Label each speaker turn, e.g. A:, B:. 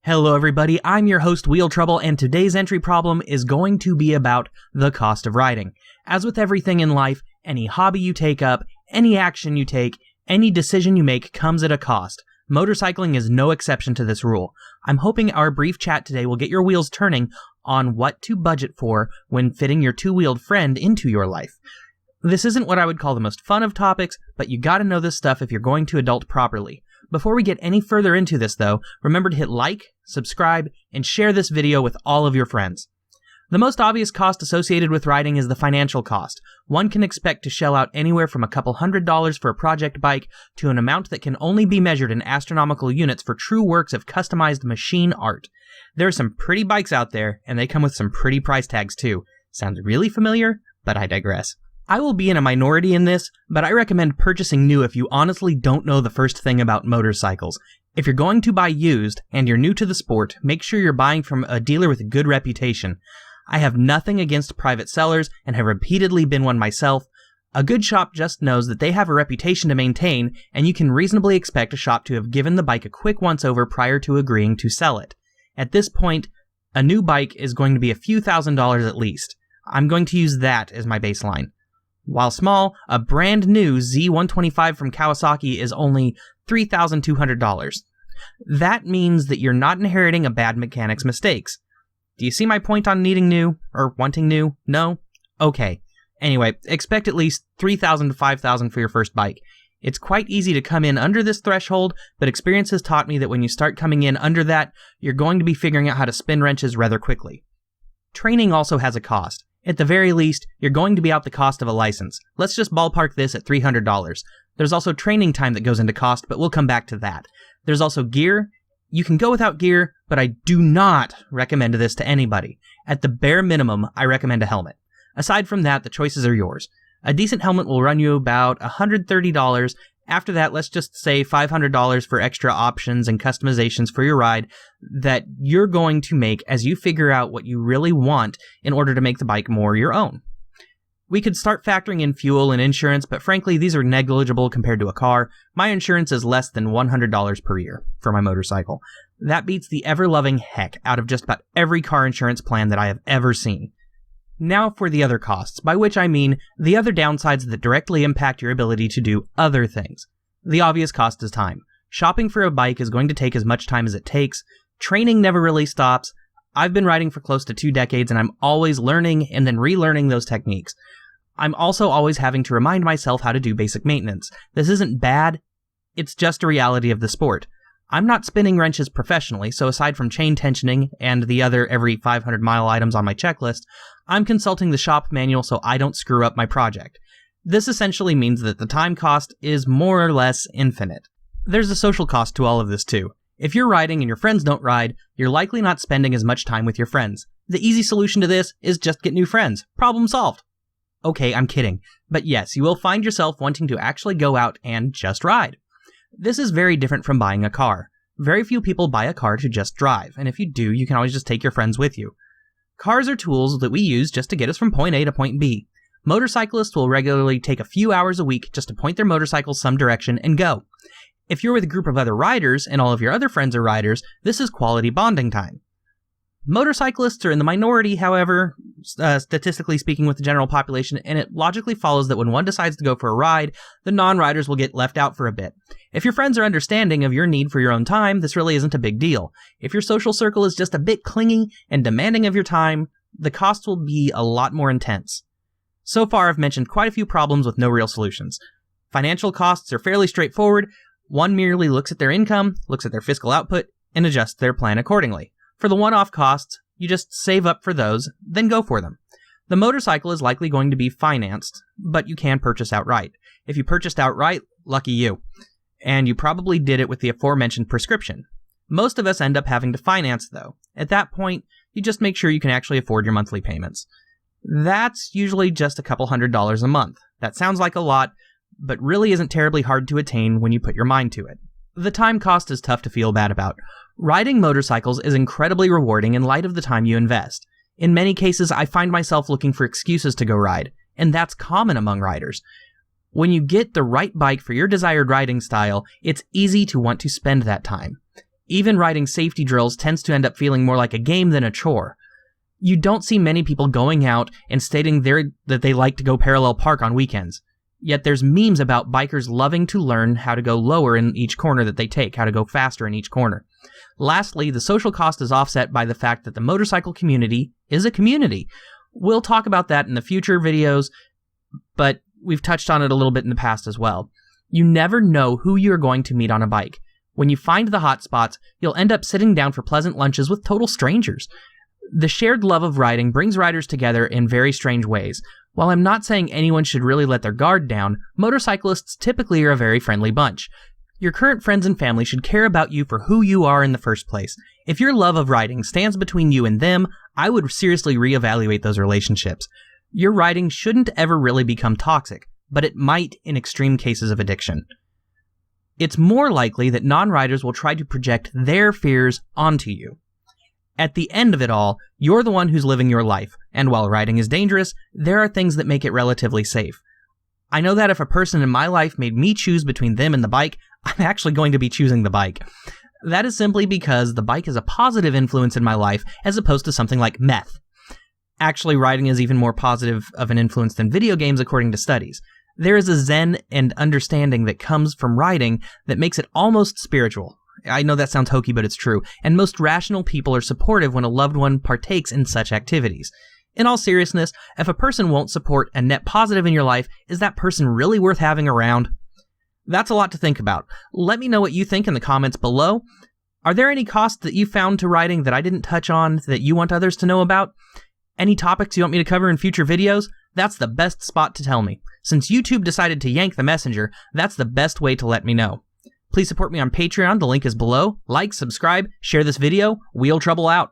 A: Hello everybody, I'm your host Wheel Trouble, and today's entry problem is going to be about the cost of riding. As with everything in life, any hobby you take up, any action you take, any decision you make comes at a cost. Motorcycling is no exception to this rule. I'm hoping our brief chat today will get your wheels turning on what to budget for when fitting your two-wheeled friend into your life. This isn't what I would call the most fun of topics, but you gotta know this stuff if you're going to adult properly. Before we get any further into this though, remember to hit like, subscribe, and share this video with all of your friends. The most obvious cost associated with riding is the financial cost. One can expect to shell out anywhere from a couple $100s for a project bike to an amount that can only be measured in astronomical units for true works of customized machine art. There are some pretty bikes out there, and they come with some pretty price tags too. Sounds really familiar, but I digress. I will be in a minority in this, but I recommend purchasing new if you honestly don't know the first thing about motorcycles. If you're going to buy used, and you're new to the sport, make sure you're buying from a dealer with a good reputation. I have nothing against private sellers, and have repeatedly been one myself. A good shop just knows that they have a reputation to maintain, and you can reasonably expect a shop to have given the bike a quick once-over prior to agreeing to sell it. At this point, a new bike is going to be a few $1,000s at least. I'm going to use that as my baseline. While small, a brand new Z125 from Kawasaki is only $3,200. That means that you're not inheriting a bad mechanic's mistakes. Do you see my point on needing new, or wanting new? No? Okay. Anyway, expect at least $3,000 to $5,000 for your first bike. It's quite easy to come in under this threshold, but experience has taught me that when you start coming in under that, you're going to be figuring out how to spin wrenches rather quickly. Training also has a cost. At the very least, you're going to be out the cost of a license. Let's just ballpark this at $300. There's also training time that goes into cost, but we'll come back to that. There's also gear. You can go without gear, but I do not recommend this to anybody. At the bare minimum, I recommend a helmet. Aside from that, the choices are yours. A decent helmet will run you about $130. After that, let's just say $500 for extra options and customizations for your ride that you're going to make as you figure out what you really want in order to make the bike more your own. We could start factoring in fuel and insurance, but frankly, these are negligible compared to a car. My insurance is less than $100 per year for my motorcycle. That beats the ever-loving heck out of just about every car insurance plan that I have ever seen. Now for the other costs, by which I mean the other downsides that directly impact your ability to do other things. The obvious cost is time. Shopping for a bike is going to take as much time as it takes. Training never really stops. I've been riding for close to 2 decades, and I'm always learning and then relearning those techniques. I'm also always having to remind myself how to do basic maintenance. This isn't bad, it's just a reality of the sport. I'm not spinning wrenches professionally, so aside from chain tensioning and the other every 500-mile items on my checklist, I'm consulting the shop manual so I don't screw up my project. This essentially means that the time cost is more or less infinite. There's a social cost to all of this too. If you're riding and your friends don't ride, you're likely not spending as much time with your friends. The easy solution to this is just get new friends. Problem solved. Okay, I'm kidding. But yes, you will find yourself wanting to actually go out and just ride. This is very different from buying a car. Very few people buy a car to just drive, and if you do, you can always just take your friends with you. Cars are tools that we use just to get us from point A to point B. Motorcyclists will regularly take a few hours a week just to point their motorcycles some direction and go. If you're with a group of other riders and all of your other friends are riders, this is quality bonding time. Motorcyclists are in the minority, however, statistically speaking with the general population, and it logically follows that when one decides to go for a ride, the non-riders will get left out for a bit. If your friends are understanding of your need for your own time, this really isn't a big deal. If your social circle is just a bit clingy and demanding of your time, the costs will be a lot more intense. So far, I've mentioned quite a few problems with no real solutions. Financial costs are fairly straightforward. One merely looks at their income, looks at their fiscal output, and adjusts their plan accordingly. For the one-off costs, you just save up for those, then go for them. The motorcycle is likely going to be financed, but you can purchase outright. If you purchased outright, lucky you. And you probably did it with the aforementioned prescription. Most of us end up having to finance, though. At that point, you just make sure you can actually afford your monthly payments. That's usually just a couple $100s a month. That sounds like a lot, but really isn't terribly hard to attain when you put your mind to it. The time cost is tough to feel bad about. Riding motorcycles is incredibly rewarding in light of the time you invest. In many cases, I find myself looking for excuses to go ride, and that's common among riders. When you get the right bike for your desired riding style, it's easy to want to spend that time. Even riding safety drills tends to end up feeling more like a game than a chore. You don't see many people going out and stating that they like to go parallel park on weekends. Yet there's memes about bikers loving to learn how to go lower in each corner that they take, how to go faster in each corner. Lastly, the social cost is offset by the fact that the motorcycle community is a community. We'll talk about that in the future videos, but we've touched on it a little bit in the past as well. You never know who you're going to meet on a bike. When you find the hot spots, you'll end up sitting down for pleasant lunches with total strangers. The shared love of riding brings riders together in very strange ways. While I'm not saying anyone should really let their guard down, motorcyclists typically are a very friendly bunch. Your current friends and family should care about you for who you are in the first place. If your love of riding stands between you and them, I would seriously reevaluate those relationships. Your riding shouldn't ever really become toxic, but it might in extreme cases of addiction. It's more likely that non-riders will try to project their fears onto you. At the end of it all, you're the one who's living your life, and while riding is dangerous, there are things that make it relatively safe. I know that if a person in my life made me choose between them and the bike, I'm actually going to be choosing the bike. That is simply because the bike is a positive influence in my life as opposed to something like meth. Actually, riding is even more positive of an influence than video games according to studies. There is a zen and understanding that comes from riding that makes it almost spiritual. I know that sounds hokey, but it's true, and most rational people are supportive when a loved one partakes in such activities. In all seriousness, if a person won't support a net positive in your life, is that person really worth having around? That's a lot to think about. Let me know what you think in the comments below. Are there any costs that you found to riding that I didn't touch on that you want others to know about? Any topics you want me to cover in future videos? That's the best spot to tell me. Since YouTube decided to yank the messenger, that's the best way to let me know. Please support me on Patreon, the link is below. Like, subscribe, share this video. Wheel Trouble out.